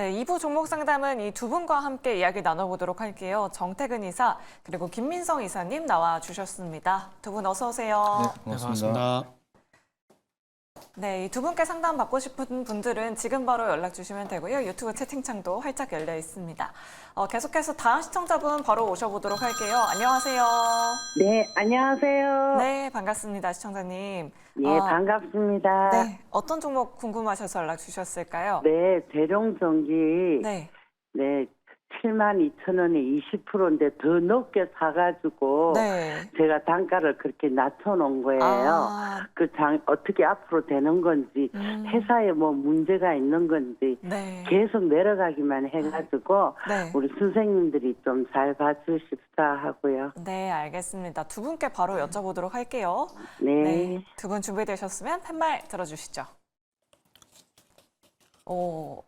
네, 2부 종목 상담은 이 두 분과 함께 이야기 나눠보도록 할게요. 정태근 이사 그리고 김민성 이사님 나와주셨습니다. 두 분 어서 오세요. 네, 고맙습니다. 네, 이 두 분께 상담 받고 싶은 분들은 지금 바로 연락 주시면 되고요. 유튜브 채팅창도 활짝 열려 있습니다. 계속해서 다음 시청자분 바로 오셔보도록 할게요. 안녕하세요. 네, 안녕하세요. 네, 반갑습니다, 시청자님. 네, 반갑습니다. 네, 어떤 종목 궁금하셔서 연락 주셨을까요? 네, 대룡전기 네. 네, 72,000원에 20%인데 더 높게 사가지고 네. 제가 단가를 그렇게 낮춰놓은 거예요. 아, 그 어떻게 앞으로 되는 건지 회사에 뭐 문제가 있는 건지 네. 계속 내려가기만 해가지고 네. 우리 선생님들이 좀 잘 봐주십사 하고요. 네, 알겠습니다. 두 분께 바로 여쭤보도록 할게요. 네. 네, 두 분 준비되셨으면 팻말 들어주시죠.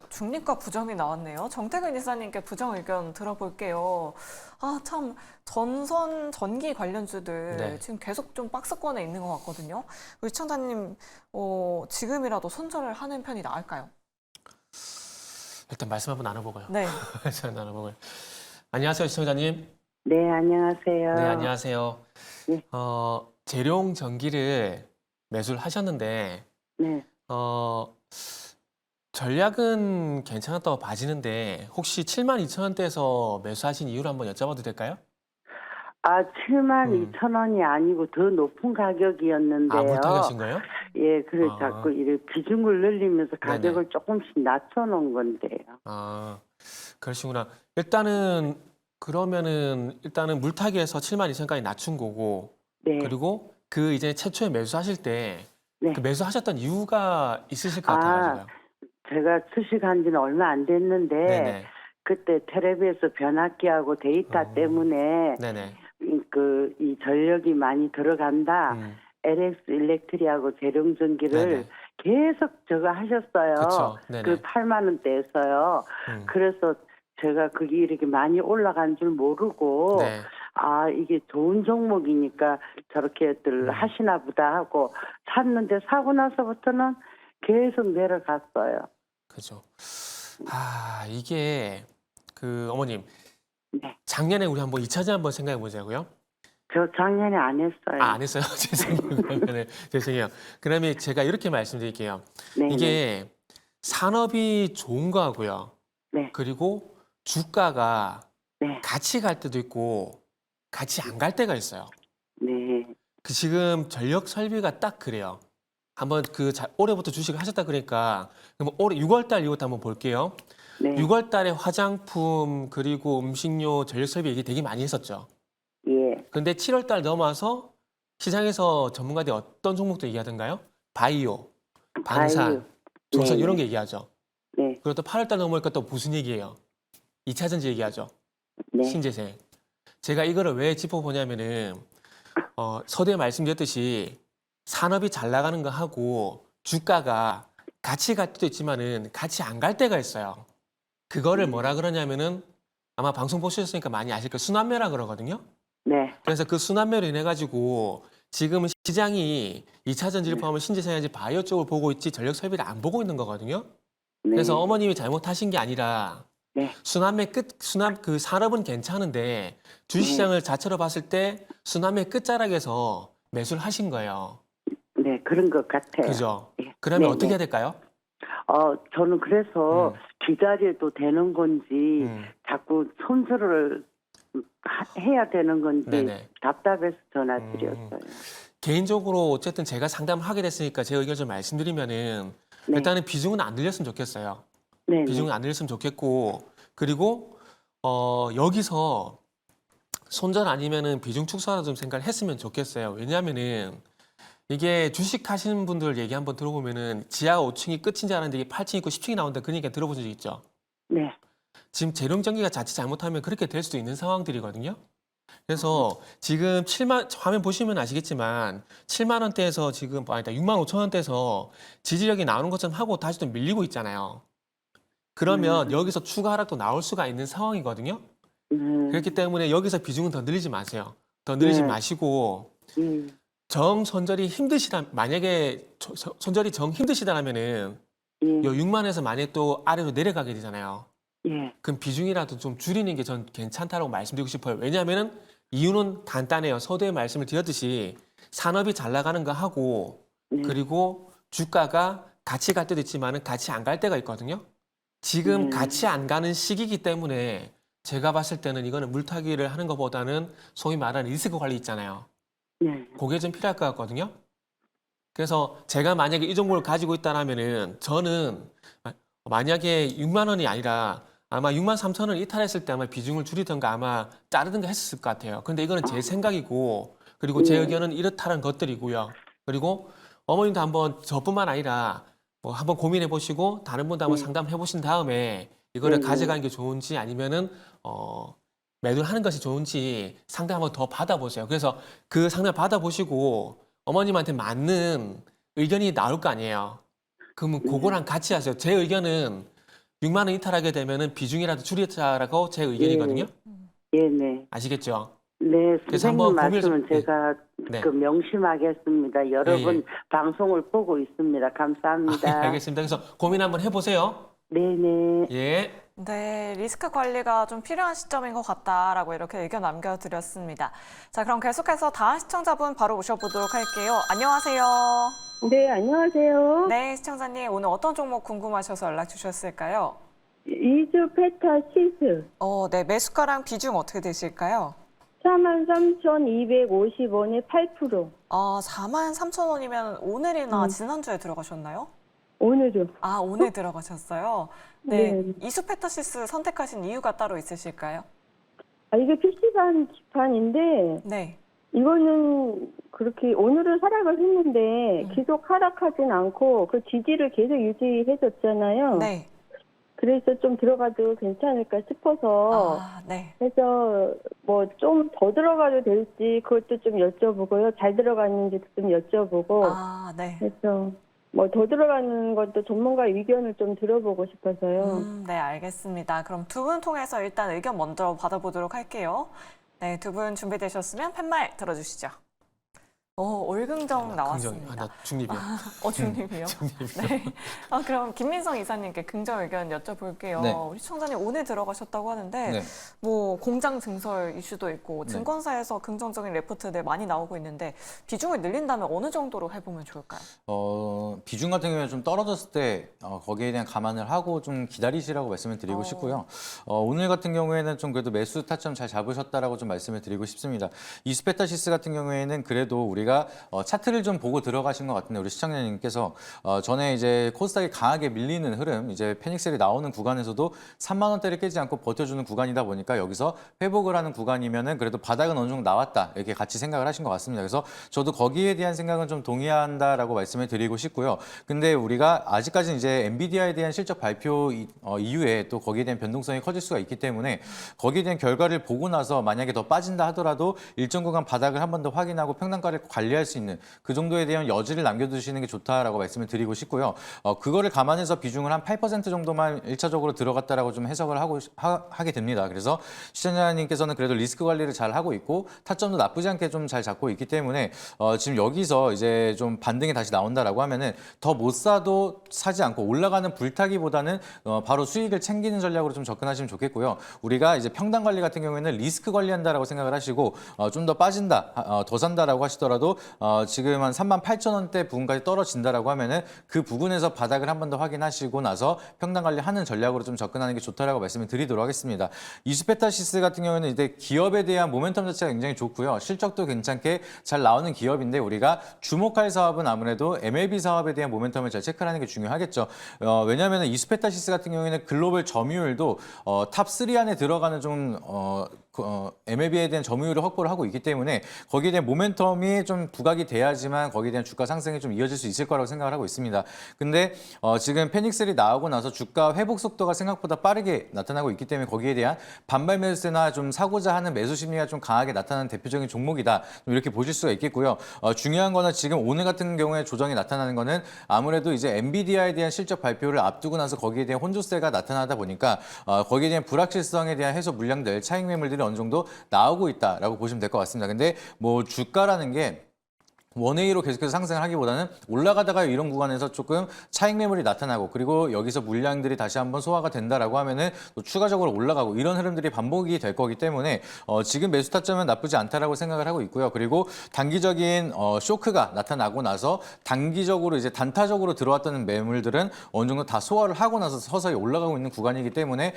중립과 부정이 나왔네요. 정태근 이사님께 부정 의견 들어볼게요. 아, 참, 전기 관련주들 네. 지금 계속 좀 박스권에 있는 것 같거든요. 우리 시청자님, 지금이라도 손절을 하는 편이 나을까요? 일단 말씀 한번 나눠보고요. 네. 말씀 나눠보고요. 안녕하세요, 시청자님. 네, 안녕하세요. 네, 안녕하세요. 네. 재룡 전기를 매수를 하셨는데, 네. 전략은 괜찮았다고 봐지는데, 혹시 72,000원대에서 매수하신 이유를 한번 여쭤봐도 될까요? 아, 72,000원이 아니고 더 높은 가격이었는데요. 아, 못하신 거예요? 예, 그래 아. 자꾸 이렇게 비중을 늘리면서 가격을 네네. 조금씩 낮춰놓은 건데요. 아, 그러시구나. 일단은, 그러면은, 일단은 물타기에서 72,000원까지 낮춘 거고, 네. 그리고 그 이제 최초에 매수하실 때, 네. 그 매수하셨던 이유가 있으실 것 아, 같아가지고요. 제가 주식한 지는 얼마 안 됐는데 네네. 그때 텔레비에서 변압기하고 데이터 때문에 네네. 이 전력이 많이 들어간다. 음, LX 일렉트리하고 재룡전기를 네네. 계속 저거 하셨어요. 그쵸. 네네. 그 8만 원대에서요. 그래서 제가 그게 이렇게 많이 올라간 줄 모르고 네. 아 이게 좋은 종목이니까 저렇게들 하시나 보다 하고 샀는데 사고 나서부터는 계속 내려갔어요. 그죠. 아, 이게, 어머님, 네. 작년에 우리 한번 2차전 한번 생각해 보자고요. 저 작년에 안 했어요. 아, 안 했어요? 죄송해요. 그러면은, 죄송해요. 그러면 제가 이렇게 말씀드릴게요. 네, 이게 산업이 좋은 거하고요. 네. 그리고 주가가 네. 같이 갈 때도 있고, 같이 안 갈 때가 있어요. 네. 그 지금 전력 설비가 딱 그래요. 한번 올해부터 주식을 하셨다 그러니까 그럼 올해 6월 달 이후부터 한번 볼게요. 네. 6월 달에 화장품 그리고 음식료 전력 설비 얘기 되게 많이 했었죠. 예. 근데 7월 달 넘어서 시장에서 전문가들이 어떤 종목도 얘기하던가요? 바이오, 방산, 바이오. 조선 네, 이런 네. 게 얘기하죠. 네. 그리고 또 8월 달 넘어니까 또 무슨 얘기예요? 2차 전지 얘기하죠. 네. 신재생. 제가 이거를 왜 짚어보냐면은 서두에 말씀드렸듯이 산업이 잘 나가는 거 하고 주가가 같이 갈 때도 있지만은 같이 안 갈 때가 있어요. 그거를 뭐라 그러냐면은 아마 방송 보셨으니까 많이 아실 거예요. 순환매라 그러거든요. 네. 그래서 그 순환매로 인해 가지고 지금 시장이 2차 전지를 포함한 신재생에너지 바이오 쪽을 보고 있지 전력 설비를 안 보고 있는 거거든요. 네. 그래서 어머님이 잘못하신 게 아니라 네. 그 산업은 괜찮은데 주식시장을 자체로 봤을 때 순환매 끝자락에서 매수를 하신 거예요. 네, 그런 것 같아요. 그죠? 예. 그러면 네, 어떻게 네. 해야 될까요? 저는 그래서 기다려도 되는 건지 음. 자꾸 손절을 해야 되는 건지 네네. 답답해서 전화드렸어요. 개인적으로 어쨌든 제가 상담을 하게 됐으니까 제 의견 좀 말씀드리면은 네. 일단은 비중은 안 늘렸으면 좋겠어요. 네. 비중은 안 늘렸으면 좋겠고 그리고 여기서 손절 아니면은 비중 축소하는 좀 생각을 했으면 좋겠어요. 왜냐하면은 이게 주식 하시는 분들 얘기 한번 들어보면은 지하 5층이 끝인 줄 알았는데 이게 8층 있고 10층이 나온다 그런 얘기 들어보신 적 있죠? 네. 지금 재룡전기가 자칫 잘못하면 그렇게 될 수도 있는 상황들이거든요. 그래서 지금 화면 보시면 아시겠지만 7만 원대에서 지금 아니다 6만 5천 원대에서 지지력이 나오는 것처럼 하고 다시 또 밀리고 있잖아요. 그러면 여기서 추가 하락도 나올 수가 있는 상황이거든요. 그렇기 때문에 여기서 비중은 더 늘리지 마세요. 더 늘리지 네. 마시고 정 손절이 힘드시다 만약에 손절이 정 힘드시다라면은 예. 요 6만에서 만약에 또 아래로 내려가게 되잖아요. 예. 그럼 비중이라도 좀 줄이는 게 전 괜찮다고 말씀드리고 싶어요. 왜냐하면 이유는 간단해요. 서두에 말씀을 드렸듯이 산업이 잘 나가는 거 하고 네. 그리고 주가가 같이 갈 때도 있지만 같이 안 갈 때가 있거든요. 지금 같이 안 가는 시기이기 때문에 제가 봤을 때는 이거는 물타기를 하는 것보다는 소위 말하는 리스크 관리 있잖아요. 네. 그게 좀 필요할 것 같거든요. 그래서 제가 만약에 이 종목을 가지고 있다라면은 저는 만약에 6만 원이 아니라 아마 6만 3천 원 이탈했을 때 아마 비중을 줄이던가 아마 자르든가 했었을 것 같아요. 근데 이거는 제 생각이고 그리고 제 의견은 이렇다는 것들이고요. 그리고 어머님도 한번 저뿐만 아니라 뭐 한번 고민해 보시고 다른 분도 한번 상담해 보신 다음에 이거를 가져가는 게 좋은지 아니면은 매도를 하는 것이 좋은지 상담 한번 더 받아보세요. 그래서 그 상담 받아보시고 어머님한테 맞는 의견이 나올 거 아니에요. 그러면 그거랑 같이 하세요. 제 의견은 6만 원 이탈하게 되면은 비중이라도 줄이자라고 제 의견이거든요. 예, 네. 아시겠죠? 네, 그래서 선생님 한번 고민을 말씀은 좀- 제가 네. 그 명심하겠습니다. 여러분 예. 방송을 보고 있습니다. 감사합니다. 알겠습니다. 그래서 고민 한번 해보세요. 네네. 예. 네, 리스크 관리가 좀 필요한 시점인 것 같다라고 이렇게 의견 남겨드렸습니다. 자, 그럼 계속해서 다음 시청자분 바로 모셔보도록 할게요. 안녕하세요. 네, 안녕하세요. 네, 시청자님 오늘 어떤 종목 궁금하셔서 연락 주셨을까요? 이즈페타시스 네, 매수가랑 비중 어떻게 되실까요? 43,250원에 8%. 43,000원이면 오늘이나 지난주에 들어가셨나요? 오늘요. 아, 오늘 들어가셨어요? 네. 네. 이수페타시스 선택하신 이유가 따로 있으실까요? 이게 PC방 기판인데, 네. 이거는 그렇게 오늘은 하락을 했는데, 계속 하락하진 않고, 그 지지를 계속 유지해줬잖아요. 네. 그래서 좀 들어가도 괜찮을까 싶어서, 네. 해서 뭐 좀 더 들어가도 될지, 그것도 좀 여쭤보고요. 잘 들어갔는지도 좀 여쭤보고, 네. 그래서 뭐 더 들어가는 것도 전문가 의견을 좀 들어보고 싶어서요. 네, 알겠습니다. 그럼 두 분 통해서 일단 의견 먼저 받아보도록 할게요. 네, 두 분 준비되셨으면 팻말 들어주시죠. 올긍정 나왔습니다. 나 중립이요. 중립이요? 네. 그럼 김민성 이사님께 긍정 의견 여쭤볼게요. 네. 우리 시청자님 오늘 들어가셨다고 하는데 네. 뭐 공장 증설 이슈도 있고 증권사에서 긍정적인 레포트들 많이 나오고 있는데 비중을 늘린다면 어느 정도로 해보면 좋을까요? 비중 같은 경우에 좀 떨어졌을 때 거기에 대한 감안을 하고 좀 기다리시라고 말씀을 드리고 싶고요. 오늘 같은 경우에는 좀 그래도 매수 타점 잘 잡으셨다라고 좀 말씀을 드리고 싶습니다. 이스페타시스 같은 경우에는 그래도 우리가 차트를 좀 보고 들어가신 것 같은데 우리 시청자님께서 전에 이제 코스닥이 강하게 밀리는 흐름, 이제 페닉셀이 나오는 구간에서도 3만 원대를 깨지 않고 버텨주는 구간이다 보니까 여기서 회복을 하는 구간이면은 그래도 바닥은 어느 정도 나왔다 이렇게 같이 생각을 하신 것 같습니다. 그래서 저도 거기에 대한 생각은 좀 동의한다라고 말씀을 드리고 싶고요. 근데 우리가 아직까지는 이제 엔비디아에 대한 실적 발표 이후에 또 거기에 대한 변동성이 커질 수가 있기 때문에 거기에 대한 결과를 보고 나서 만약에 더 빠진다 하더라도 일정 구간 바닥을 한 번 더 확인하고 평단가를 관리할 수 있는 그 정도에 대한 여지를 남겨두시는 게 좋다라고 말씀을 드리고 싶고요. 그거를 감안해서 비중을 한 8% 정도만 1차적으로 들어갔다라고 좀 해석을 하게 됩니다. 그래서 시청자님께서는 그래도 리스크 관리를 잘 하고 있고 타점도 나쁘지 않게 좀 잘 잡고 있기 때문에 지금 여기서 이제 좀 반등이 다시 나온다라고 하면은 더 못 사도 사지 않고 올라가는 불타기보다는 바로 수익을 챙기는 전략으로 좀 접근하시면 좋겠고요. 우리가 이제 평단 관리 같은 경우에는 리스크 관리한다라고 생각을 하시고 좀 더 빠진다, 더 산다라고 하시더라도 지금 한 38,000원대 부분까지 떨어진다라고 하면은 그 부분에서 바닥을 한 번 더 확인하시고 나서 평단 관리하는 전략으로 좀 접근하는 게 좋다라고 말씀을 드리도록 하겠습니다. 이스페타시스 같은 경우에는 이제 기업에 대한 모멘텀 자체가 굉장히 좋고요. 실적도 괜찮게 잘 나오는 기업인데 우리가 주목할 사업은 아무래도 MLB 사업에 대한 모멘텀을 잘 체크하는 게 중요하겠죠. 왜냐하면 이스페타시스 같은 경우에는 글로벌 점유율도 탑 3 안에 들어가는 좀 MLB에 대한 점유율을 확보를 하고 있기 때문에 거기에 대한 모멘텀이 좀 부각이 돼야지만 거기에 대한 주가 상승이 좀 이어질 수 있을 거라고 생각을 하고 있습니다. 근데 지금 페닉셀이 나오고 나서 주가 회복 속도가 생각보다 빠르게 나타나고 있기 때문에 거기에 대한 반발 매수세나 좀 사고자 하는 매수 심리가 좀 강하게 나타나는 대표적인 종목이다. 좀 이렇게 보실 수가 있겠고요. 중요한 거는 지금 오늘 같은 경우에 조정이 나타나는 거는 아무래도 이제 엔비디아에 대한 실적 발표를 앞두고 나서 거기에 대한 혼조세가 나타나다 보니까 거기에 대한 불확실성에 대한 해소 물량들, 차익 매물들이 어느 정도 나오고 있다라고 보시면 될 것 같습니다. 근데 뭐 주가라는 게 원웨이로 계속해서 상승을 하기보다는 올라가다가 이런 구간에서 조금 차익 매물이 나타나고 그리고 여기서 물량들이 다시 한번 소화가 된다라고 하면은 또 추가적으로 올라가고 이런 흐름들이 반복이 될 거기 때문에 지금 매수 타점은 나쁘지 않다라고 생각을 하고 있고요. 그리고 단기적인 쇼크가 나타나고 나서 단기적으로 이제 단타적으로 들어왔던 매물들은 어느 정도 다 소화를 하고 나서 서서히 올라가고 있는 구간이기 때문에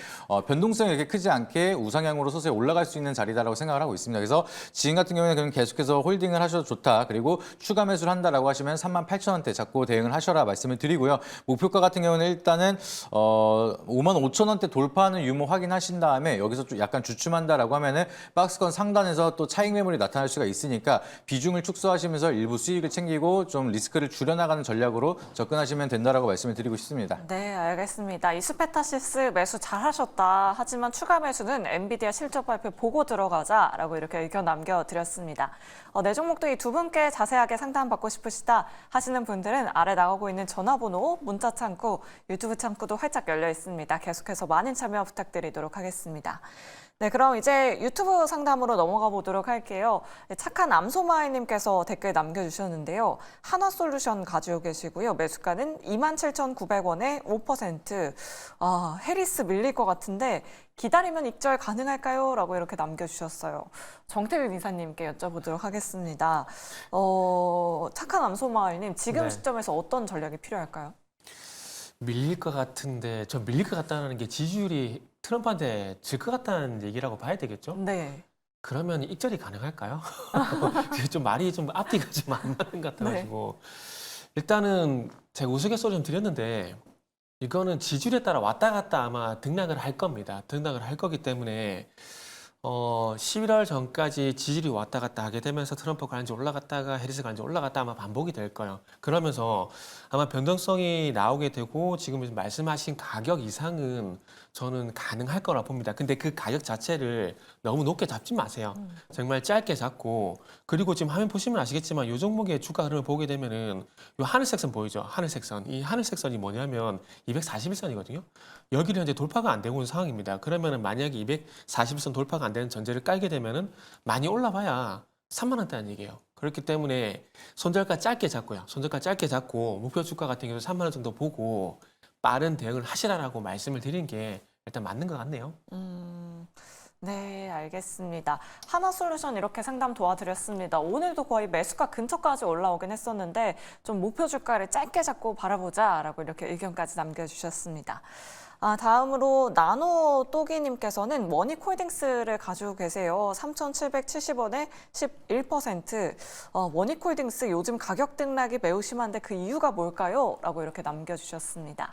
변동성이 이렇게 크지 않게 우상향으로 서서히 올라갈 수 있는 자리다라고 생각을 하고 있습니다. 그래서 지금 같은 경우에는 그냥 계속해서 홀딩을 하셔도 좋다. 그리고 추가 매수를 한다라고 하시면 38,000원대 잡고 대응을 하셔라 말씀을 드리고요. 목표가 같은 경우는 일단은 55,000원대 돌파하는 유무 확인하신 다음에 여기서 좀 약간 주춤한다라고 하면은 박스권 상단에서 또 차익 매물이 나타날 수가 있으니까 비중을 축소하시면서 일부 수익을 챙기고 좀 리스크를 줄여나가는 전략으로 접근하시면 된다라고 말씀을 드리고 싶습니다. 네, 알겠습니다. 이스페타시스 매수 잘하셨다. 하지만 추가 매수는 엔비디아 실적 발표 보고 들어가자라고 이렇게 의견 남겨드렸습니다. 내 종목도 이 두 분께 자세하게 상담받고 싶으시다 하시는 분들은 아래 나가고 있는 전화번호, 문자 창구, 유튜브 창구도 활짝 열려 있습니다. 계속해서 많은 참여 부탁드리도록 하겠습니다. 네, 그럼 이제 유튜브 상담으로 넘어가 보도록 할게요. 착한 암소마이님께서 댓글 남겨주셨는데요. 한화솔루션 가지고 계시고요. 매수가는 27,900원에 5%. 해리스 밀릴 것 같은데 기다리면 익절 가능할까요? 라고 이렇게 남겨주셨어요. 정태빈 이사님께 여쭤보도록 하겠습니다. 착한 암소마이님, 지금 네. 시점에서 어떤 전략이 필요할까요? 밀릴 것 같은데 저 밀릴 것 같다는 게 지지율이 트럼프한테 질 것 같다는 얘기라고 봐야 되겠죠? 네. 그러면 익절이 가능할까요? 좀 말이 좀 앞뒤가 좀 안 맞는 것 같아가지고 일단은 제가 우스갯소리 좀 드렸는데 이거는 지지율에 따라 왔다 갔다 아마 등락을 할 겁니다. 등락을 할 거기 때문에 11월 전까지 지지율이 왔다 갔다 하게 되면서 트럼프가 가는지 올라갔다가 해리스가 가는지 올라갔다 아마 반복이 될 거예요. 그러면서 아마 변동성이 나오게 되고 지금 말씀하신 가격 이상은 저는 가능할 거라 봅니다. 근데 그 가격 자체를 너무 높게 잡지 마세요. 정말 짧게 잡고 그리고 지금 화면 보시면 아시겠지만 이 종목의 주가 흐름을 보게 되면은 이 하늘색 선 보이죠? 하늘색 선. 이 하늘색 선이 뭐냐면 241선이거든요. 여기를 현재 돌파가 안 되고 있는 상황입니다. 그러면은 만약에 241선 돌파가 안 되는 전제를 깔게 되면은 많이 올라봐야 3만 원대라는 얘기예요. 그렇기 때문에 손절가 짧게 잡고요. 손절가 짧게 잡고 목표 주가 같은 경우 3만 원 정도 보고 빠른 대응을 하시라라고 말씀을 드린 게 일단 맞는 것 같네요. 네, 알겠습니다. 한화솔루션 이렇게 상담 도와드렸습니다. 오늘도 거의 매수가 근처까지 올라오긴 했었는데 좀 목표 주가를 짧게 잡고 바라보자라고 이렇게 의견까지 남겨주셨습니다. 다음으로 나노또기님께서는 원익홀딩스를 가지고 계세요. 3,770원에 11%. 원익홀딩스 요즘 가격 등락이 매우 심한데 그 이유가 뭘까요? 라고 이렇게 남겨주셨습니다.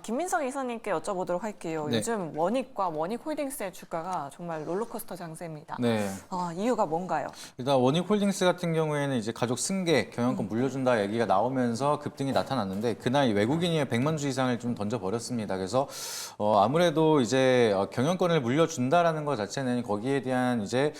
김민성 이사님께 여쭤보도록 할게요. 네. 요즘 원익과 원익홀딩스의 주가가 정말 롤러코스터 장세입니다. 네. 이유가 뭔가요? 일단 원익홀딩스 같은 경우에는 이제 가족 승계, 경영권 물려준다 얘기가 나오면서 급등이 나타났는데 그날 외국인이 100만 주 이상을 좀 던져버렸습니다. 그래서 아무래도 이제 경영권을 물려준다라는 것 자체는 거기에 대한 이제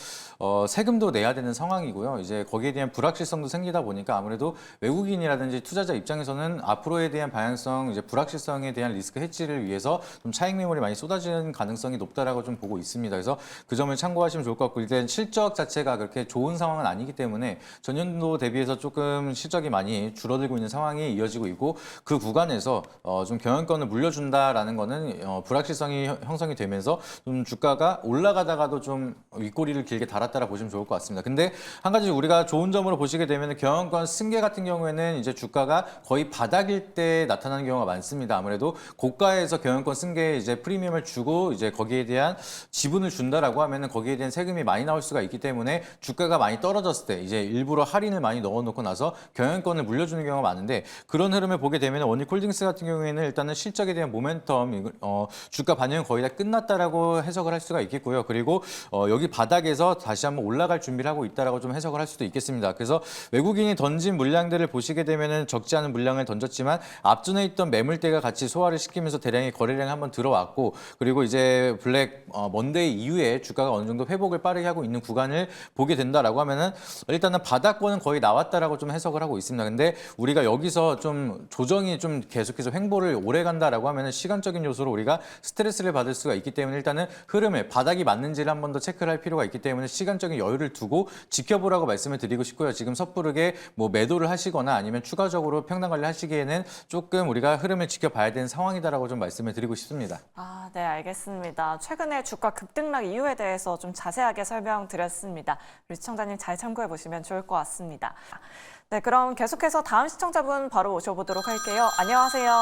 세금도 내야 되는 상황이고요. 이제 거기에 대한 불확실성도 생기다 보니까 아무래도 외국인이라든지 투자자 입장에서는 앞으로에 대한 방향성, 이제 불확실성에 대한 리스크 해지를 위해서 좀 차익 매물이 많이 쏟아지는 가능성이 높다라고 좀 보고 있습니다. 그래서 그 점을 참고하시면 좋을 것 같고 일단 실적 자체가 그렇게 좋은 상황은 아니기 때문에 전년도 대비해서 조금 실적이 많이 줄어들고 있는 상황이 이어지고 있고 그 구간에서 좀 경영권을 물려준다라는 거는 불확실성이 형성이 되면서 좀 주가가 올라가다가도 좀 윗꼬리를 길게 달았다라 보시면 좋을 것 같습니다. 근데 한 가지 우리가 좋은 점으로 보시게 되면 경영권 승계 같은 경우에는 이제 주가가 거의 바닥일 때 나타나는 경우가 많습니다. 아무래도 고가에서 경영권 승계에 이제 프리미엄을 주고 이제 거기에 대한 지분을 준다라고 하면은 거기에 대한 세금이 많이 나올 수가 있기 때문에 주가가 많이 떨어졌을 때 이제 일부러 할인을 많이 넣어놓고 나서 경영권을 물려주는 경우가 많은데 그런 흐름을 보게 되면 원익홀딩스 같은 경우에는 일단은 실적에 대한 모멘텀, 주가 반영이 거의 다 끝났다라고 해석을 할 수가 있겠고요. 그리고 여기 바닥에서 다시 한번 올라갈 준비를 하고 있다라고 좀 해석을 할 수도 있겠습니다. 그래서 외국인이 던진 물량들을 보시게 되면은 적지 않은 물량을 던졌지만 앞전에 있던 매물대가 같이 소화를 시키면서 대량의 거래량이 한번 들어왔고 그리고 이제 블랙 먼데이 이후에 주가가 어느 정도 회복을 빠르게 하고 있는 구간을 보게 된다라고 하면은 일단은 바닥권은 거의 나왔다라고 좀 해석을 하고 있습니다. 근데 우리가 여기서 좀 조정이 좀 계속해서 횡보를 오래 간다라고 하면은 시간 시간적인 요소로 우리가 스트레스를 받을 수가 있기 때문에 일단은 흐름을 바닥이 맞는지를 한 번 더 체크를 할 필요가 있기 때문에 시간적인 여유를 두고 지켜보라고 말씀을 드리고 싶고요. 지금 섣부르게 뭐 매도를 하시거나 아니면 추가적으로 평단 관리 하시기에는 조금 우리가 흐름을 지켜봐야 되는 상황이다라고 좀 말씀을 드리고 싶습니다. 아, 네, 알겠습니다. 최근에 주가 급등락 이유에 대해서 좀 자세하게 설명드렸습니다. 우리 시청자님 잘 참고해 보시면 좋을 것 같습니다. 네, 그럼 계속해서 다음 시청자분 바로 오셔보도록 할게요. 안녕하세요.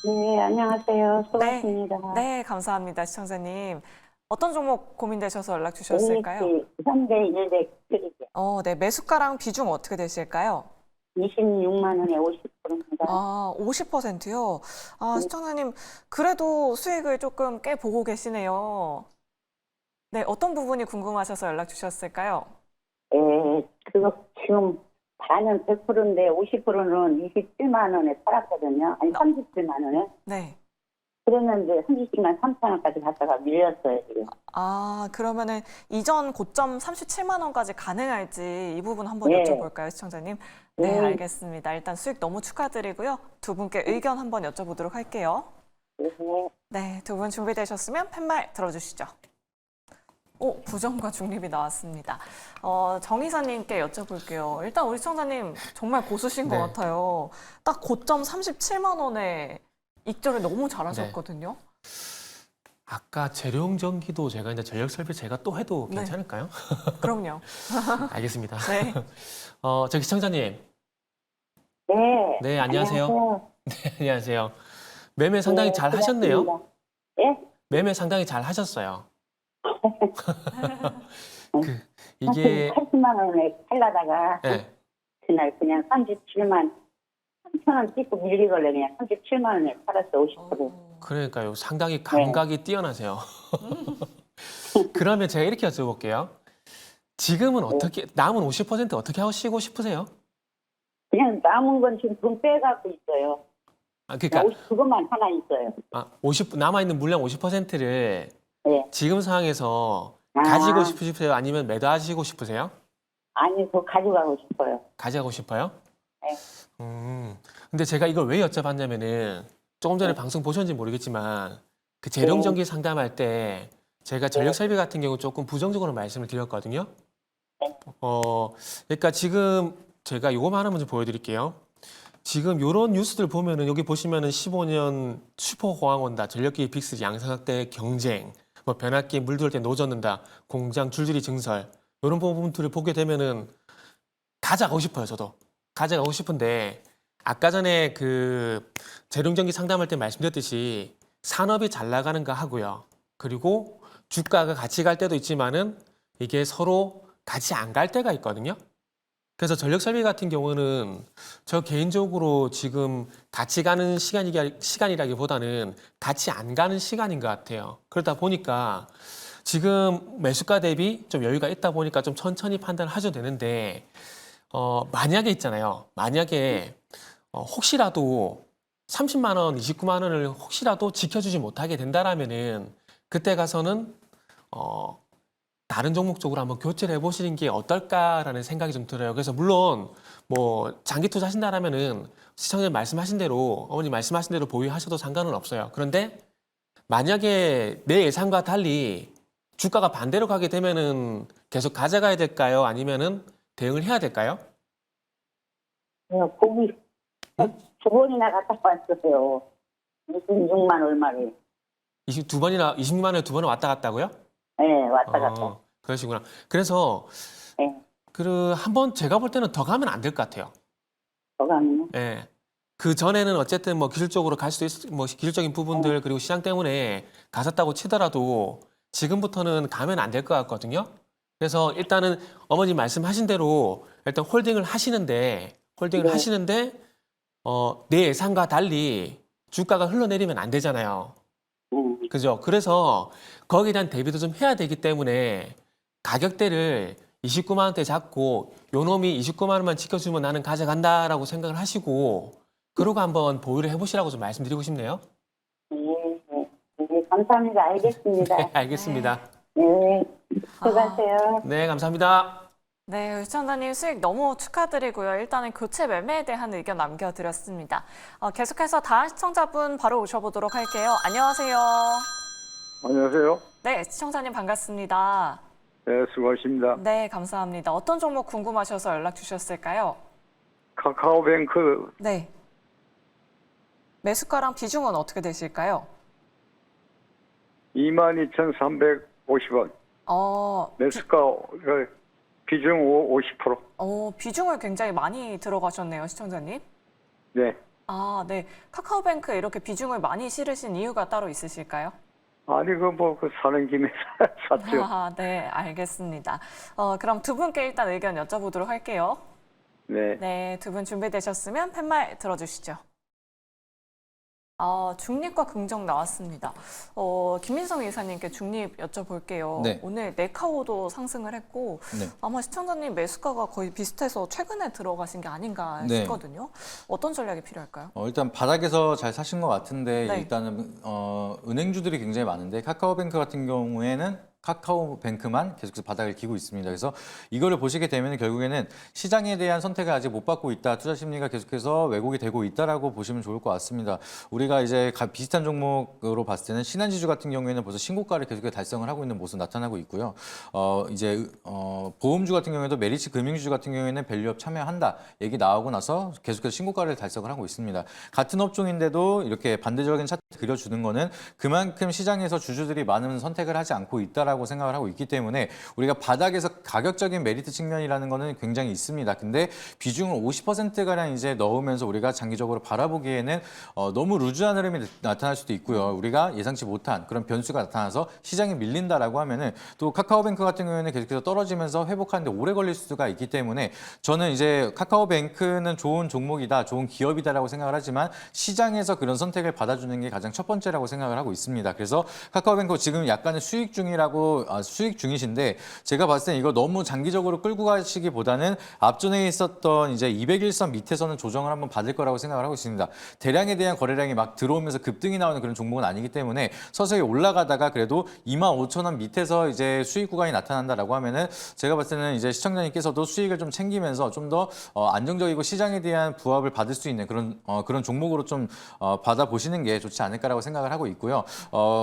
네, 안녕하세요. 수고하십니다. 네, 감사합니다, 시청자님. 어떤 종목 고민되셔서 연락 주셨을까요? 현대 일렉 트리게 네, 매수가랑 비중 어떻게 되실까요? 26만 원에 50%입니다. 아, 50%요? 아, 시청자님, 그래도 수익을 조금 꽤 보고 계시네요. 네, 어떤 부분이 궁금하셔서 연락 주셨을까요? 그거 지금 반은 100%인데 50%는 27만 원에 팔았거든요. 아니 37만 원에. 네. 그랬는데 37만 3천 원까지 갔다가 밀렸어요 지금. 아, 그러면은 이전 고점 37만 원까지 가능할지 이 부분 한번 네. 여쭤볼까요, 시청자님? 네, 네. 알겠습니다. 일단 수익 너무 축하드리고요. 두 분께 의견 한번 여쭤보도록 할게요. 네. 네, 두 분 준비되셨으면 팻말 들어주시죠. 부정과 중립이 나왔습니다. 정 이사님께 여쭤볼게요. 일단 우리 시청자님 정말 고수신 것 네. 같아요. 딱 고점 37만 원에 익절을 너무 잘하셨거든요. 아까 재료용 전기도 제가 이제 전력 설비 제가 또 해도 네. 괜찮을까요? 그럼요. 알겠습니다. 네. 저기 시청자님. 네. 네, 안녕하세요. 안녕하세요. 매매 상당히 잘 하셨네요. 예? 매매 상당히 잘 하셨어요. 이게 80만 원에 팔다가 네. 그날 그냥 37만 3천 원 찍고 밀리걸래 그냥 37만 원에 팔았어 50%. 그러니까요. 상당히 감각이 뛰어나세요. 그러면 제가 이렇게 여쭤볼게요. 지금은 어떻게 남은 50% 어떻게 하시고 싶으세요? 그냥 남은 건 지금 돈 빼갖고 있어요. 아, 그러니까 그것만 하나 있어요. 50 남아 있는 물량 50%를 네. 지금 상황에서 아. 가지고 싶으세요? 아니면 매도하시고 싶으세요? 아니 그거 가져가고 싶어요. 가져가고 싶어요? 네. 근데 제가 이걸 왜 여쭤봤냐면은 조금 전에 방송 보셨는지 모르겠지만 그 재룡전기 상담할 때 제가 전력 설비 같은 경우 조금 부정적으로 말씀을 드렸거든요. 그러니까 지금 제가 요거만 하나 먼저 보여드릴게요. 지금 요런 뉴스들 보면은 여기 보시면은 15년 슈퍼공항 온다, 전력기기 빅3 양산학대 경쟁, 뭐 변압기 물 들어올 때 노젓는다, 공장 줄줄이 증설 요런 부분들을 보게 되면은 가져가고 싶어요. 저도 가져가고 싶은데 아까 전에 그 재룡전기 상담할 때 말씀드렸듯이 산업이 잘 나가는가 하고요. 그리고 주가가 같이 갈 때도 있지만은 이게 서로 같이 안 갈 때가 있거든요. 그래서 전력 설비 같은 경우는 저 개인적으로 지금 같이 가는 시간이라기보다는 같이 안 가는 시간인 것 같아요. 그러다 보니까 지금 매수가 대비 좀 여유가 있다 보니까 좀 천천히 판단을 하셔도 되는데 만약에 있잖아요. 만약에 혹시라도 30만 원, 29만 원을 혹시라도 지켜주지 못하게 된다라면은 그때 가서는 다른 종목 쪽으로 한번 교체를 해보시는 게 어떨까라는 생각이 좀 들어요. 그래서 물론 뭐 장기 투자 하신다라면은 시청자님 말씀하신 대로 어머니 말씀하신 대로 보유하셔도 상관은 없어요. 그런데 만약에 내 예상과 달리 주가가 반대로 가게 되면은 계속 가져가야 될까요? 아니면은 대응을 해야 될까요? 거기 두 번이나 갔다 왔어요. 26만 얼마를. 26만 원에 두 번을 왔다 갔다고요? 네, 왔다 갔다. 그러시구나. 그래서 네. 한번 제가 볼 때는 더 가면 안 될 것 같아요. 더 가면. 예. 그 전에는 어쨌든 뭐 기술적으로 갈 수도 뭐 기술적인 부분들 그리고 시장 때문에 갔었다고 치더라도 지금부터는 가면 안 될 것 같거든요. 그래서 일단은 어머니 말씀하신 대로 일단 홀딩을 하시는데 내 예상과 달리 주가가 흘러내리면 안 되잖아요. 그죠? 그래서 거기에 대한 대비도 좀 해야 되기 때문에 가격대를 29만 원대 잡고 요 놈이 29만 원만 지켜주면 나는 가져간다라고 생각을 하시고 그러고 한번 보유를 해보시라고 좀 말씀드리고 싶네요. 네, 감사합니다. 알겠습니다. 네, 알겠습니다. 네, 수고하세요. 네, 감사합니다. 네, 시청자님 수익 너무 축하드리고요. 일단은 교체 매매에 대한 의견 남겨드렸습니다. 계속해서 다음 시청자분 바로 오셔보도록 할게요. 안녕하세요. 안녕하세요. 네, 시청자님 반갑습니다. 네, 수고하십니다. 네, 감사합니다. 어떤 종목 궁금하셔서 연락 주셨을까요? 카카오뱅크 네. 매수가랑 비중은 어떻게 되실까요? 22,350원. 매수가 비중 50%. 비중을 굉장히 많이 들어가셨네요, 시청자님. 네. 아, 네. 카카오뱅크 이렇게 비중을 많이 실으신 이유가 따로 있으실까요? 아니 그 사는 김에 샀죠. 아, 네, 알겠습니다. 그럼 두 분께 일단 의견 여쭤보도록 할게요. 네. 네, 두 분 준비되셨으면 팻말 들어주시죠. 중립과 긍정 나왔습니다. 김민성 이사님께 중립 여쭤볼게요. 네. 오늘 네카오도 상승을 했고 네. 아마 시청자님 매수가가 거의 비슷해서 최근에 들어가신 게 아닌가 네. 싶거든요. 어떤 전략이 필요할까요? 일단 바닥에서 잘 사신 것 같은데 네. 일단은 은행주들이 굉장히 많은데 카카오뱅크 같은 경우에는 카카오뱅크만 계속해서 바닥을 기고 있습니다. 그래서 이거를 보시게 되면 결국에는 시장에 대한 선택을 아직 못 받고 있다. 투자 심리가 계속해서 왜곡이 되고 있다라고 보시면 좋을 것 같습니다. 우리가 이제 비슷한 종목으로 봤을 때는 신한지주 같은 경우에는 벌써 신고가를 계속해서 달성을 하고 있는 모습 나타나고 있고요. 보험주 같은 경우에도 메리츠 금융주주 같은 경우에는 밸류업 참여한다 얘기 나오고 나서 계속해서 신고가를 달성을 하고 있습니다. 같은 업종인데도 이렇게 반대적인 차트 그려주는 거는 그만큼 시장에서 주주들이 많은 선택을 하지 않고 있다라고 생각을 하고 있기 때문에 우리가 바닥에서 가격적인 메리트 측면이라는 거는 굉장히 있습니다. 근데 비중을 50%가량 이제 넣으면서 우리가 장기적으로 바라보기에는 너무 루즈한 흐름이 나타날 수도 있고요. 우리가 예상치 못한 그런 변수가 나타나서 시장이 밀린다라고 하면은 또 카카오뱅크 같은 경우에는 계속해서 떨어지면서 회복하는데 오래 걸릴 수가 있기 때문에 저는 이제 카카오뱅크는 좋은 종목이다, 좋은 기업이다라고 생각을 하지만 시장에서 그런 선택을 받아주는 게 가장 첫 번째라고 생각을 하고 있습니다. 그래서 카카오뱅크 지금 약간의 수익 중이신데 제가 봤을 때 이거 너무 장기적으로 끌고 가시기보다는 앞전에 있었던 이제 200일선 밑에서는 조정을 한번 받을 거라고 생각을 하고 있습니다. 대량에 대한 거래량이 막 들어오면서 급등이 나오는 그런 종목은 아니기 때문에 서서히 올라가다가 그래도 25,000원 밑에서 이제 수익 구간이 나타난다라고 하면은 제가 봤을 때는 이제 시청자님께서도 수익을 좀 챙기면서 좀 더 안정적이고 시장에 대한 부합을 받을 수 있는 그런 종목으로 좀 받아보시는 게 좋지 않을까라고 생각을 하고 있고요.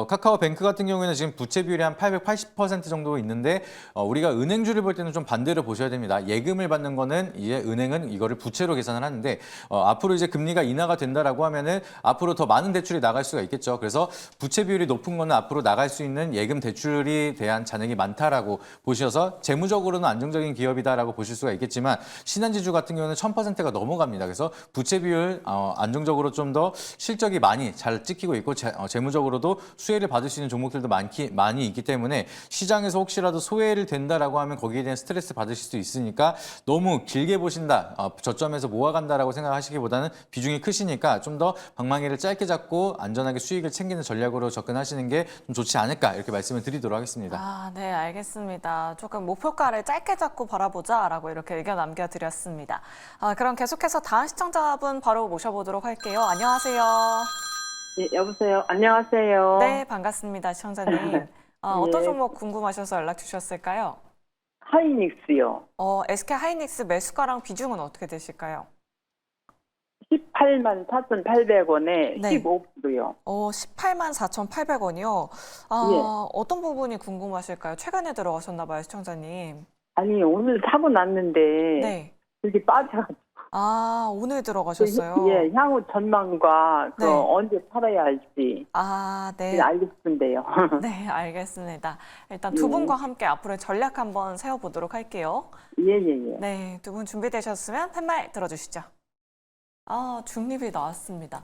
카카오뱅크 같은 경우에는 지금 부채 비율이 한 880% 정도 있는데 우리가 은행주를 볼 때는 좀 반대로 보셔야 됩니다. 예금을 받는 거는 이제 은행은 이거를 부채로 계산을 하는데 앞으로 이제 금리가 인하가 된다라고 하면은 앞으로 더 많은 대출이 나갈 수가 있겠죠. 그래서 부채 비율이 높은 거는 앞으로 나갈 수 있는 예금 대출이 대한 잔액이 많다라고 보셔서 재무적으로는 안정적인 기업이다라고 보실 수가 있겠지만 신한지주 같은 경우는 1000%가 넘어갑니다. 그래서 부채 비율 안정적으로 좀 더 실적이 많이 잘 찍히고 있고 재무적으로도 수혜를 받을 수 있는 종목들도 많이 있기 때문에 시장에서 혹시라도 소외를 된다라고 하면 거기에 대한 스트레스 받으실 수 있으니까 너무 길게 보신다, 저점에서 모아간다라고 생각하시기보다는 비중이 크시니까 좀 더 방망이를 짧게 잡고 안전하게 수익을 챙기는 전략으로 접근하시는 게 좀 좋지 않을까 이렇게 말씀을 드리도록 하겠습니다. 네, 알겠습니다. 조금 목표가를 짧게 잡고 바라보자라고 이렇게 의견 남겨드렸습니다. 그럼 계속해서 다음 시청자분 바로 모셔보도록 할게요. 안녕하세요. 네, 여보세요. 안녕하세요. 네, 반갑습니다, 시청자님. 어떤 종목 궁금하셔서 연락 주셨을까요? 하이닉스요. SK 하이닉스 매수가랑 비중은 어떻게 되실까요? 184,800원에 네. 15%요. 184,800원이요. 예. 어떤 부분이 궁금하실까요? 최근에 들어가셨나 봐요, 시청자님. 아니, 오늘 사고 났는데 네. 그렇게 빠져가지고. 오늘 들어가셨어요? 예, 향후 전망과 네. 언제 팔아야 할지 네. 알고 싶은데요. 네, 알겠습니다. 일단 두 분과 함께 앞으로의 전략 한번 세워보도록 할게요. 예. 네, 두 분 준비되셨으면 팻말 들어주시죠. 중립이 나왔습니다.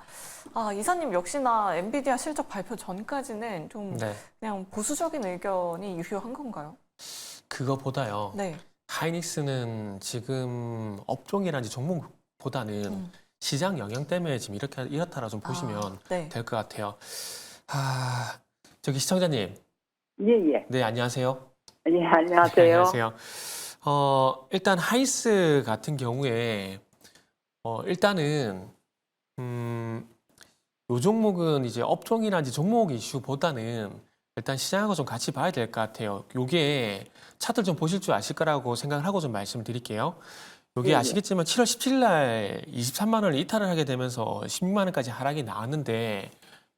이사님 역시나 엔비디아 실적 발표 전까지는 좀 네. 그냥 보수적인 의견이 유효한 건가요? 그거보다요. 네. 하이닉스는 지금 업종이라든지 종목보다는 시장 영향 때문에 지금 이렇다라 좀 보시면 네. 될 것 같아요. 저기 시청자님. 예. 네, 안녕하세요. 예, 안녕하세요. 네, 안녕하세요. 일단 하이닉스 같은 경우에 일단은 요 종목은 이제 업종이라든지 종목 이슈보다는 일단 시장하고 좀 같이 봐야 될 것 같아요. 요게 차트를 좀 보실 줄 아실 거라고 생각을 하고 좀 말씀을 드릴게요. 요게 예, 예. 아시겠지만 7월 17일 날 23만 원을 이탈을 하게 되면서 16만 원까지 하락이 나왔는데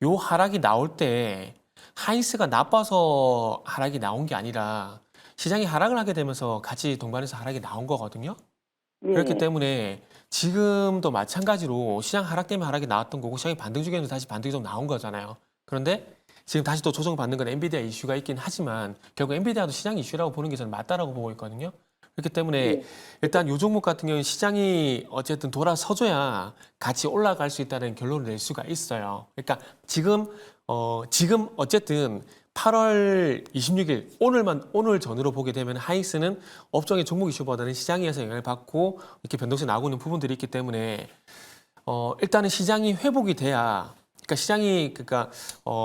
요 하락이 나올 때 하이스가 나빠서 하락이 나온 게 아니라 시장이 하락을 하게 되면서 같이 동반해서 하락이 나온 거거든요. 예. 그렇기 때문에 지금도 마찬가지로 시장 하락 때문에 하락이 나왔던 거고 시장이 반등 중에서 다시 반등이 좀 나온 거잖아요. 그런데 지금 다시 또 조정받는 건 엔비디아 이슈가 있긴 하지만 결국 엔비디아도 시장 이슈라고 보는 게 저는 맞다라고 보고 있거든요. 그렇기 때문에 예. 일단 요 종목 같은 경우는 시장이 어쨌든 돌아서줘야 같이 올라갈 수 있다는 결론을 낼 수가 있어요. 그러니까 지금 어쨌든 8월 26일 오늘 전으로 보게 되면 하이스는 업종의 종목 이슈보다는 시장에서 영향을 받고 이렇게 변동성이 나오고 있는 부분들이 있기 때문에 일단은 시장이 회복이 돼야 그러니까 시장이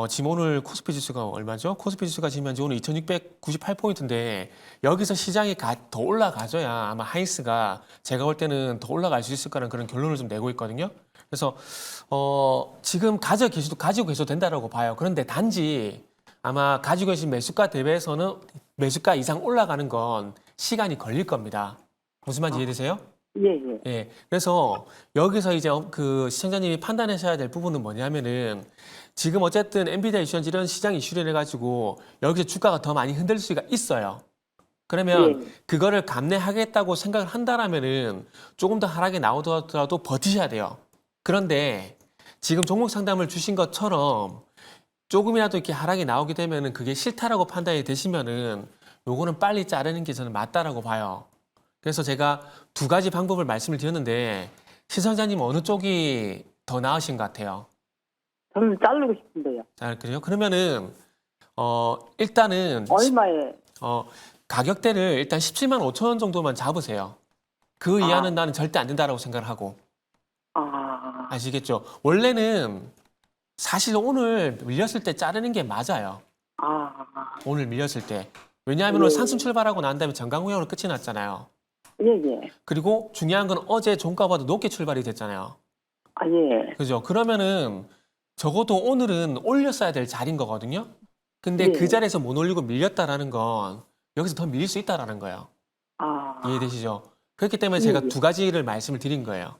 지금 오늘 코스피 지수가 얼마죠? 코스피 지수가 지금 현재 오늘 2,698포인트인데 여기서 시장이 더 올라가줘야 아마 하이스가 제가 볼 때는 더 올라갈 수 있을 거라는 그런 결론을 좀 내고 있거든요. 그래서 지금 가지고 계셔도 된다라고 봐요. 그런데 단지 아마 가지고 계신 매수가 대비해서는 매수가 이상 올라가는 건 시간이 걸릴 겁니다. 무슨 말인지 이해되세요? 예, 예. 예. 그래서 여기서 이제 그 시청자님이 판단하셔야 될 부분은 뭐냐면은 지금 어쨌든 엔비디아 이슈나 이런 시장 이슈를 해가지고 여기서 주가가 더 많이 흔들릴 수가 있어요. 그러면 그거를 감내하겠다고 생각을 한다라면은 조금 더 하락이 나오더라도 버티셔야 돼요. 그런데 지금 종목 상담을 주신 것처럼 조금이라도 이렇게 하락이 나오게 되면은 그게 싫다라고 판단이 되시면은 요거는 빨리 자르는 게 저는 맞다라고 봐요. 그래서 제가 두 가지 방법을 말씀을 드렸는데 시청자님 어느 쪽이 더 나으신 것 같아요? 저는 자르고 싶은데요. 자, 그래요? 그러면은 일단은 얼마에? 가격대를 일단 17만 5천 원 정도만 잡으세요. 그 이하는 나는 절대 안 된다라고 생각을 하고. 아시겠죠? 원래는 사실 오늘 밀렸을 때 자르는 게 맞아요. 오늘 밀렸을 때. 왜냐하면 오늘 상승 출발하고 난 다음에 전강후형으로 끝이 났잖아요. 예, 예. 그리고 중요한 건 어제 종가보다 높게 출발이 됐잖아요. 예. 그죠? 그러면은 적어도 오늘은 올렸어야 될 자리인 거거든요. 근데 예. 그 자리에서 못 올리고 밀렸다라는 건 여기서 더 밀릴 수 있다라는 거예요. 이해되시죠? 그렇기 때문에 제가 두 가지를 말씀을 드린 거예요.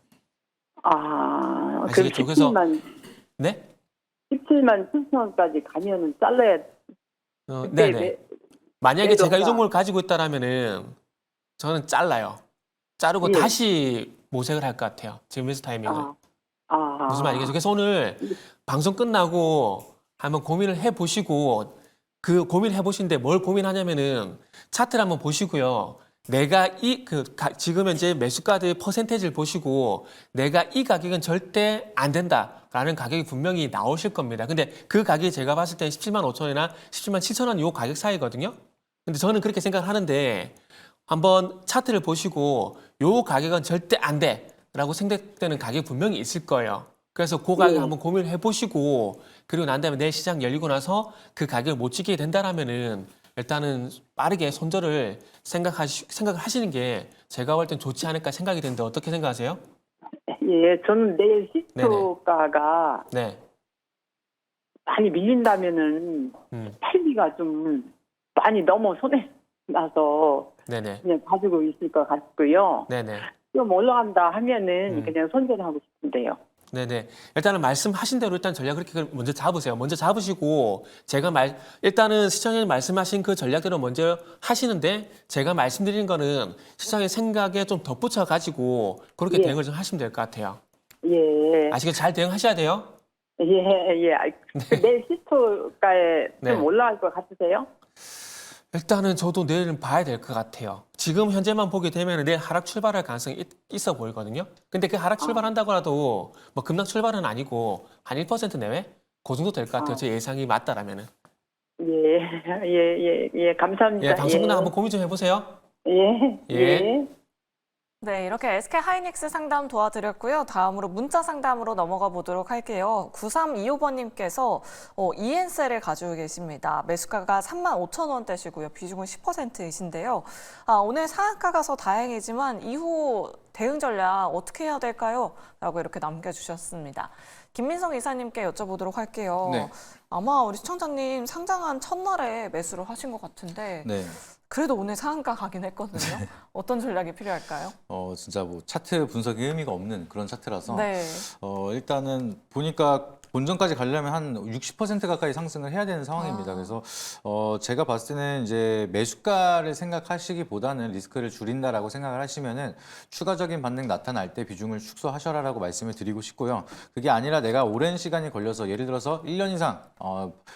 아시겠죠? 그래서 네? 17만 7천 원까지 가면은 잘라야. 네네. 만약에 제가 이 매도가- 종목을 가지고 있다라면은 저는 잘라요. 자르고 예. 다시 모색을 할 것 같아요. 지금 매수 타이밍을. 무슨 말이겠죠? 그래서 오늘 방송 끝나고 한번 고민을 해보시고 그 고민을 해보시는데 뭘 고민하냐면은 차트를 한번 보시고요. 내가 지금 현재 매수가들의 퍼센테이지를 보시고 내가 이 가격은 절대 안 된다라는 가격이 분명히 나오실 겁니다. 근데 그 가격이 제가 봤을 때 17만 5천 원이나 17만 7천 원 이 가격 사이거든요. 근데 저는 그렇게 생각을 하는데 한번 차트를 보시고 요 가격은 절대 안 돼라고 생각되는 가격이 분명히 있을 거예요. 그래서 그 가격 한번 고민을 해보시고 그리고 난 다음에 내 시장 열리고 나서 그 가격을 못 지키게 된다라면은 일단은 빠르게 손절을 생각을 하시는 게 제가 볼 땐 좋지 않을까 생각이 되는데 어떻게 생각하세요? 예, 저는 내일 시초가가 네. 많이 밀린다면은 팔기가 좀 많이 너무 손에 나서 네네. 그냥 가지고 있을 것 같고요. 네네. 좀 올라간다 하면은 그냥 손절하고 싶은데요. 네네. 일단은 말씀하신 대로 일단 전략을 그렇게 먼저 잡으세요. 먼저 잡으시고 일단은 시청자님 말씀하신 그 전략대로 먼저 하시는데 제가 말씀드린 거는 시청의 생각에 좀 덧붙여 가지고 그렇게 예. 대응을 좀 하시면 될 것 같아요. 예. 아시겠죠? 잘 대응하셔야 돼요. 예. 내일 시초가에 네. 좀 올라갈 것 같으세요? 일단은 저도 내일은 봐야 될 것 같아요. 지금 현재만 보게 되면 내일 하락 출발할 가능성이 있어 보이거든요. 근데 그 하락 출발한다고 해도 뭐 급락 출발은 아니고 한 1% 내외? 그 정도 될 것 같아요. 제 예상이 맞다라면은. 예, 감사합니다. 예, 방송 끝나고 한번 고민 좀 해보세요. 예. 네, 이렇게 SK 하이닉스 상담 도와드렸고요. 다음으로 문자 상담으로 넘어가 보도록 할게요. 9325번님께서 ENCL을 가지고 계십니다. 매수가가 35,000원대시고요. 비중은 10%이신데요. 오늘 상한가 가서 다행이지만 이후 대응 전략 어떻게 해야 될까요? 라고 이렇게 남겨주셨습니다. 김민성 이사님께 여쭤보도록 할게요. 네. 아마 우리 시청자님 상장한 첫날에 매수를 하신 것 같은데 네. 그래도 오늘 상한가 가긴 했거든요. 어떤 전략이 필요할까요? 진짜 뭐 차트 분석이 의미가 없는 그런 차트라서 네. 일단은 보니까 본전까지 가려면 한 60% 가까이 상승을 해야 되는 상황입니다. 아. 그래서 제가 봤을 때는 이제 매수가를 생각하시기보다는 리스크를 줄인다라고 생각을 하시면은 추가적인 반등 나타날 때 비중을 축소하셔라라고 말씀을 드리고 싶고요. 그게 아니라 내가 오랜 시간이 걸려서 예를 들어서 1년 이상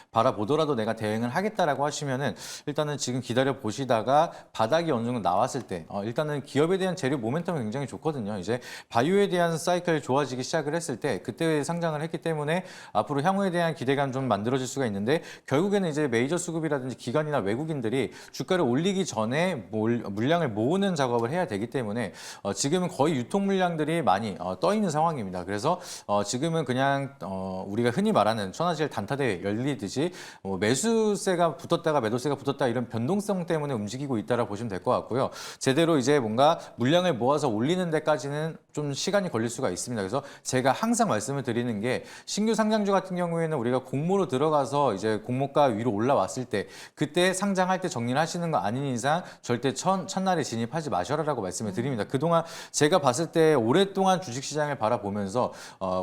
바라보더라도 내가 대응을 하겠다라고 하시면은 일단은 지금 기다려 보시다가 바닥이 어느 정도 나왔을 때 일단은 기업에 대한 재료 모멘텀이 굉장히 좋거든요. 이제 바이오에 대한 사이클이 좋아지기 시작을 했을 때 그때 상장을 했기 때문에 앞으로 향후에 대한 기대감 좀 만들어질 수가 있는데 결국에는 이제 메이저 수급이라든지 기관이나 외국인들이 주가를 올리기 전에 물량을 모으는 작업을 해야 되기 때문에 지금은 거의 유통 물량들이 많이 떠 있는 상황입니다. 그래서 지금은 그냥 우리가 흔히 말하는 천하제일 단타대 열리듯이 매수세가 붙었다가 매도세가 붙었다 이런 변동성 때문에 움직이고 있다라고 보시면 될 것 같고요. 제대로 이제 뭔가 물량을 모아서 올리는 데까지는 좀 시간이 걸릴 수가 있습니다. 그래서 제가 항상 말씀을 드리는 게 신규 상장주 같은 경우에는 우리가 공모로 들어가서 이제 공모가 위로 올라왔을 때 그때 상장할 때 정리를 하시는 거 아닌 이상 절대 첫날에 진입하지 마셔라라고 말씀을 드립니다. 그동안 제가 봤을 때 오랫동안 주식시장을 바라보면서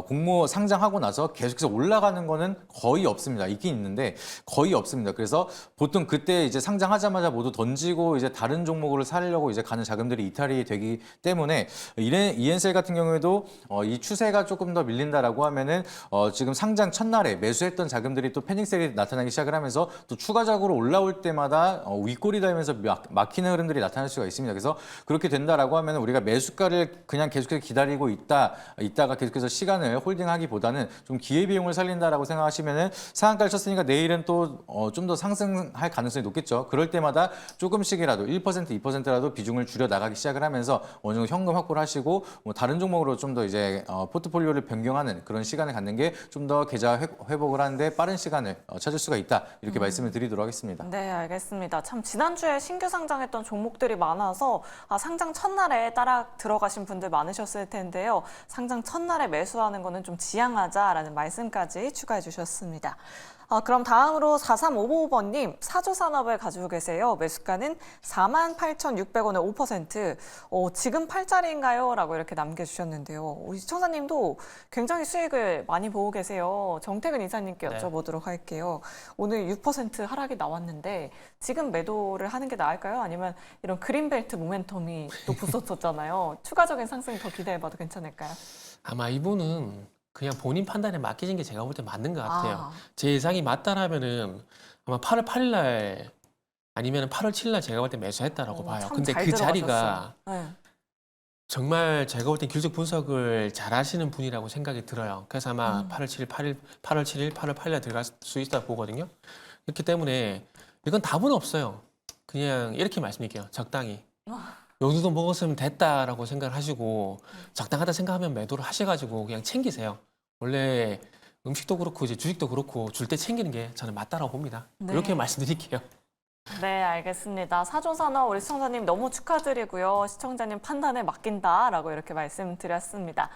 공모 상장하고 나서 계속해서 올라가는 거는 거의 없습니다. 있긴 있는데 거의 없습니다. 그래서 보통 그때 이제 상장하자마자 모두 던지고 이제 다른 종목으로 사려고 이제 가는 자금들이 이탈이 되기 때문에 이엔셀 같은 경우에도 이 추세가 조금 더 밀린다라고 하면은 지금 상장 첫날에 매수했던 자금들이 또 패닉셀이 나타나기 시작을 하면서 또 추가적으로 올라올 때마다 윗골이 달면서 막히는 흐름들이 나타날 수가 있습니다. 그래서 그렇게 된다라고 하면 우리가 매수가를 그냥 계속해서 기다리고 있다가 계속해서 시간을 홀딩하기보다는 좀 기회비용을 살린다라고 생각하시면은 상한가를 쳤으니까 내일은 또 좀 더 상승할 가능성이 높겠죠. 그럴 때마다 조금씩이라도 1%, 2%라도 비중을 줄여 나가기 시작을 하면서 어느 정도 현금 확보를 하시고 뭐 다른 종목으로 좀 더 이제 포트폴리오를 변경하는 그런 시간을 갖는 게 좀 더 계좌 회복을 하는데 빠른 시간을 찾을 수가 있다. 이렇게 말씀을 드리도록 하겠습니다. 네, 알겠습니다. 참 지난주에 신규 상장했던 종목들이 많아서 상장 첫날에 따라 들어가신 분들 많으셨을 텐데요. 상장 첫날에 매수하는 거는 좀 지양하자라는 말씀까지 추가해 주셨습니다. 그럼 다음으로 4355번님, 사조산업을 가지고 계세요. 매수가는 48,600원에 5%. 지금 팔자리인가요? 라고 이렇게 남겨주셨는데요. 우리 시청자님도 굉장히 수익을 많이 보고 계세요. 정태근 이사님께 여쭤보도록 할게요. 오늘 6% 하락이 나왔는데 지금 매도를 하는 게 나을까요? 아니면 이런 그린벨트 모멘텀이 또 붙었었잖아요. 추가적인 상승 더 기대해봐도 괜찮을까요? 아마 이분은 그냥 본인 판단에 맡기신 게 제가 볼 때 맞는 것 같아요. 제 예상이 맞다라면은 아마 8월 8일 날 아니면 8월 7일 날 제가 볼 때 매수했다라고 봐요. 참 근데 잘 그 들어가셨어요. 자리가 네. 정말 제가 볼 때 길적 분석을 잘 하시는 분이라고 생각이 들어요. 그래서 아마 8월 7일, 8월 8일 날 들어갈 수 있다고 보거든요. 그렇기 때문에 이건 답은 없어요. 그냥 이렇게 말씀드릴게요. 적당히. 요 정도 먹었으면 됐다라고 생각을 하시고 적당하다 생각하면 매도를 하셔가지고 그냥 챙기세요. 원래 음식도 그렇고 이제 주식도 그렇고 줄 때 챙기는 게 저는 맞다라고 봅니다. 네. 이렇게 말씀드릴게요. 네, 알겠습니다. 사조산업 우리 시청자님 너무 축하드리고요. 시청자님 판단에 맡긴다라고 이렇게 말씀드렸습니다.